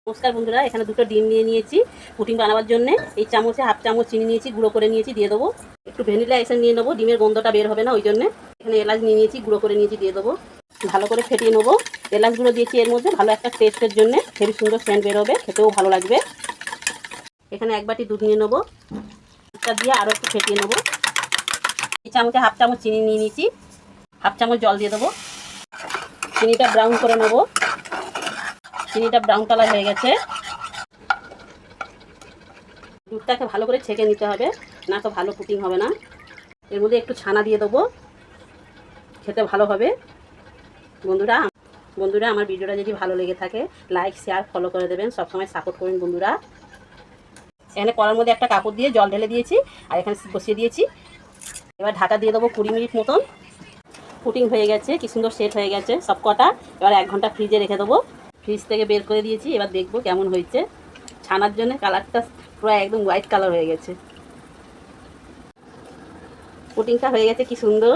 নমস্কার বন্ধুরা, এখানে দুটো ডিম নিয়ে নিয়েছি পুডিং বানাবার জন্য। এই চামচে হাফ চামচ চিনি নিয়েছি, গুঁড়ো করে নিয়েছি, দিয়ে দেবো। একটু ভ্যানিলা এসেন্স নিয়ে নেবো, ডিমের গন্ধটা বের হবে না ওই জন্য। এখানে এলাচ নিয়ে নিয়েছি, গুঁড়ো করে নিয়েছি, দিয়ে দেবো। ভালো করে ফেটিয়ে নেবো। এলাচ গুঁড়ো দিয়েছি এর মধ্যে ভালো একটা টেস্টের জন্য, হেবি সুন্দর সেন্ট বেরোবে, খেতেও ভালো লাগবে। এখানে এক বাটি দুধ নিয়ে নেবো, দুধটা দিয়ে আরও একটু ফেটিয়ে নেবো। এই চামচে হাফ চামচ চিনি নিয়ে নিয়েছি, হাফ চামচ জল দিয়ে দেবো। চিনিটা ব্রাউন করে নেবো। চিনিটা ব্রাউন কালার হয়ে গেছে। দুধটাকে ভালো করে ছেঁকে নিতে হবে, না তো ভালো কুকিং হবে না। এর মধ্যে একটু ছানা দিয়ে দেবো, খেতে ভালো হবে। বন্ধুরা বন্ধুরা আমার ভিডিওটা যদি ভালো লেগে থাকে লাইক শেয়ার ফলো করে দেবেন, সবসময় সাপোর্ট করবেন বন্ধুরা। এখানে কড়ার মধ্যে একটা কাপড় দিয়ে জল ঢেলে দিয়েছি, আর এখানে বসিয়ে দিয়েছি। এবার ঢাকা দিয়ে দেবো 20 মিনিট মতন। কুকিং হয়ে গেছে, কি সুন্দর সেট হয়ে গেছে সব কটা। এবার 1 ঘন্টা ফ্রিজে রেখে দেবো। ফ্রিজ থেকে বের করে দিয়েছি, এবার দেখবো কেমন হয়েছে। ছানার জন্য কালারটা পুরো একদম হোয়াইট কালার হয়ে গেছে। পুডিংটা হয়ে গেছে কি সুন্দর।